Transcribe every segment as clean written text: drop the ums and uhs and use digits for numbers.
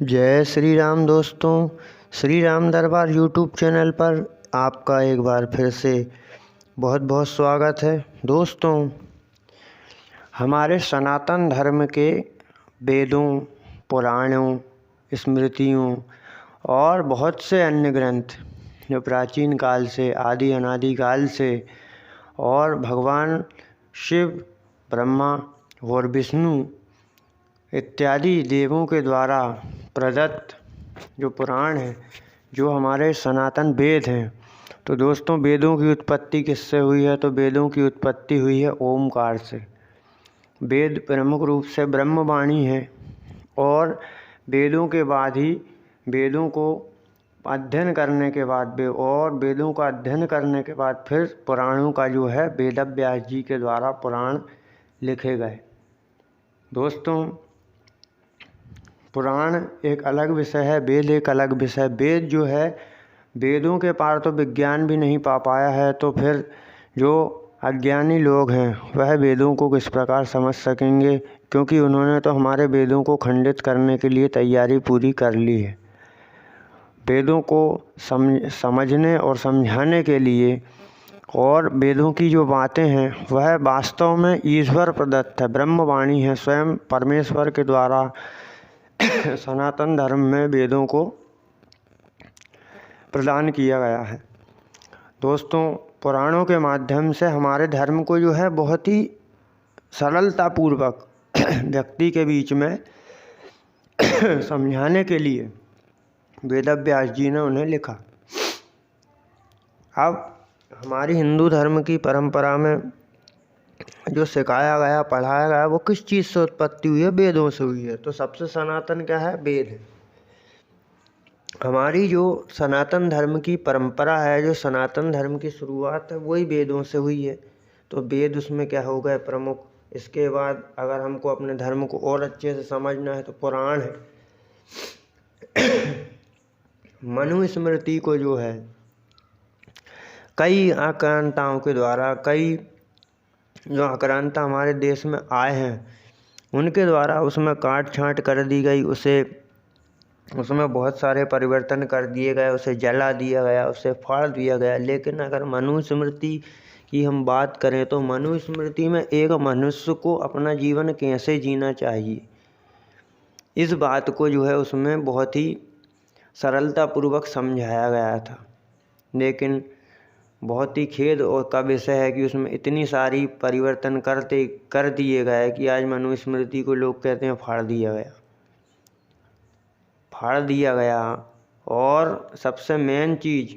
जय श्री राम दोस्तों। श्री राम दरबार यूट्यूब चैनल पर आपका एक बार फिर से बहुत बहुत स्वागत है। दोस्तों, हमारे सनातन धर्म के वेदों, पुराणों, स्मृतियों और बहुत से अन्य ग्रंथ जो प्राचीन काल से, आदि अनादि काल से और भगवान शिव, ब्रह्मा और विष्णु इत्यादि देवों के द्वारा प्रदत्त जो पुराण हैं, जो हमारे सनातन वेद हैं। तो दोस्तों, वेदों की उत्पत्ति किससे हुई है? तो वेदों की उत्पत्ति हुई है ओमकार से। वेद प्रमुख रूप से ब्रह्मवाणी है और वेदों के बाद ही वेदों को अध्ययन करने के बाद वेदों का अध्ययन करने के बाद फिर पुराणों का जो है वेदव्यास जी के द्वारा पुराण लिखे गए। दोस्तों, पुराण एक अलग विषय है, वेद एक अलग विषय। वेद जो है, वेदों के पार तो विज्ञान भी नहीं पा पाया है, तो फिर जो अज्ञानी लोग हैं वह वेदों को किस प्रकार समझ सकेंगे, क्योंकि उन्होंने तो हमारे वेदों को खंडित करने के लिए तैयारी पूरी कर ली है। वेदों को समझने और समझाने के लिए और वेदों की जो बातें हैं वह वास्तव में ईश्वर प्रदत्त है, ब्रह्मवाणी है, स्वयं परमेश्वर के द्वारा सनातन धर्म में वेदों को प्रदान किया गया है। दोस्तों, पुराणों के माध्यम से हमारे धर्म को जो है बहुत ही सरलतापूर्वक व्यक्ति के बीच में समझाने के लिए वेदव्यास जी ने उन्हें लिखा। अब हमारी हिंदू धर्म की परंपरा में जो सिखाया गया, पढ़ाया गया, वो किस चीज़ से उत्पत्ति हुई है? वेदों से हुई है। तो सबसे सनातन क्या है? वेद है। हमारी जो सनातन धर्म की परंपरा है, जो सनातन धर्म की शुरुआत है, वही वेदों से हुई है। तो वेद उसमें क्या हो गए? प्रमुख। इसके बाद अगर हमको अपने धर्म को और अच्छे से समझना है तो पुराण है। मनुस्मृति को जो है कई आक्रांताओं के द्वारा, कई जो आक्रांता हमारे देश में आए हैं उनके द्वारा उसमें काट छाँट कर दी गई, उसमें बहुत सारे परिवर्तन कर दिए गए, उसे जला दिया गया, उसे फाड़ दिया गया। लेकिन अगर मनुस्मृति की हम बात करें तो मनुस्मृति में एक मनुष्य को अपना जीवन कैसे जीना चाहिए, इस बात को जो है उसमें बहुत ही सरलतापूर्वक समझाया गया था। लेकिन बहुत ही खेद और का विषय है कि उसमें इतनी सारी परिवर्तन कर दिए गए कि आज मनुस्मृति को लोग कहते हैं फाड़ दिया गया। और सबसे मेन चीज़,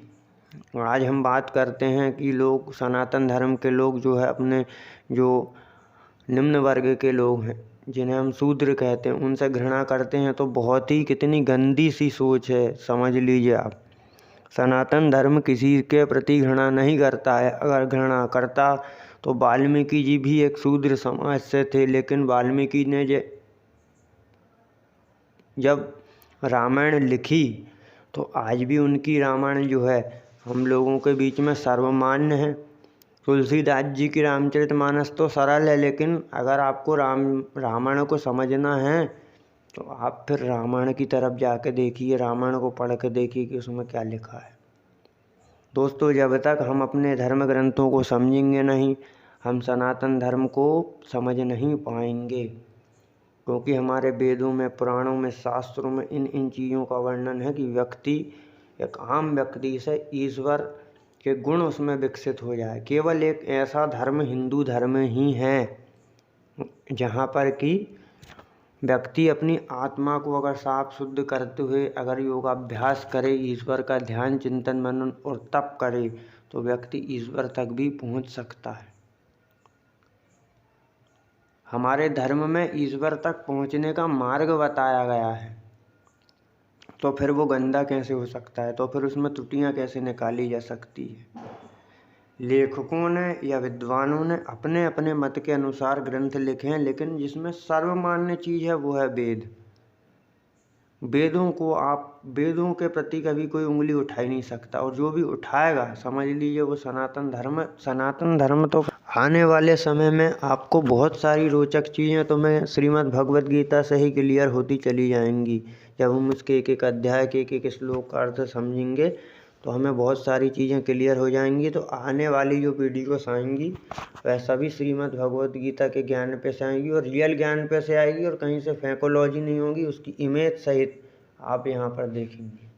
आज हम बात करते हैं कि लोग, सनातन धर्म के लोग जो है, अपने जो निम्न वर्ग के लोग हैं जिन्हें हम शूद्र कहते हैं, उनसे घृणा करते हैं। तो बहुत ही कितनी गंदी सी सोच है, समझ लीजिए आप। सनातन धर्म किसी के प्रति घृणा नहीं करता है। अगर घृणा करता तो वाल्मीकि जी भी एक शूद्र समाज से थे, लेकिन वाल्मीकि ने जब रामायण लिखी तो आज भी उनकी रामायण जो है हम लोगों के बीच में सर्वमान्य है। तुलसीदास जी की रामचरितमानस तो सरल है, लेकिन अगर आपको रामायण को समझना है तो आप फिर रामायण की तरफ जाके देखिए, रामायण को पढ़ के देखिए कि उसमें क्या लिखा है। दोस्तों, जब तक हम अपने धर्म ग्रंथों को समझेंगे नहीं, हम सनातन धर्म को समझ नहीं पाएंगे, क्योंकि हमारे वेदों में, पुराणों में, शास्त्रों में इन चीज़ों का वर्णन है कि व्यक्ति, एक आम व्यक्ति से ईश्वर के गुण उसमें विकसित हो जाए। केवल एक ऐसा धर्म हिंदू धर्म ही है जहाँ पर कि व्यक्ति अपनी आत्मा को अगर साफ शुद्ध करते हुए अगर योगाभ्यास करे, ईश्वर का ध्यान, चिंतन, मनन और तप करे, तो व्यक्ति ईश्वर तक भी पहुँच सकता है। हमारे धर्म में ईश्वर तक पहुँचने का मार्ग बताया गया है, तो फिर वो गंदा कैसे हो सकता है? तो फिर उसमें त्रुटियाँ कैसे निकाली जा सकती है? लेखकों ने या विद्वानों ने अपने अपने मत के अनुसार ग्रंथ लिखे हैं, लेकिन जिसमें सर्वमान्य चीज़ है वो है वेद। वेदों के प्रति कभी कोई उंगली उठा ही नहीं सकता, और जो भी उठाएगा समझ लीजिए वो सनातन धर्म तो आने वाले समय में आपको बहुत सारी रोचक चीज़ें तो मैं श्रीमद् भगवत गीता से ही क्लियर होती चली जाएंगी। जब हम उसके एक एक अध्याय के एक एक श्लोक का अर्थ समझेंगे तो हमें बहुत सारी चीज़ें क्लियर हो जाएंगी। तो आने वाली जो वीडियोस आएंगी वह सभी श्रीमद् भगवत गीता के ज्ञान पे से आएंगी, और रियल ज्ञान पे से आएगी, और कहीं से फैंकोलॉजी नहीं होगी, उसकी इमेज सहित आप यहाँ पर देखेंगे।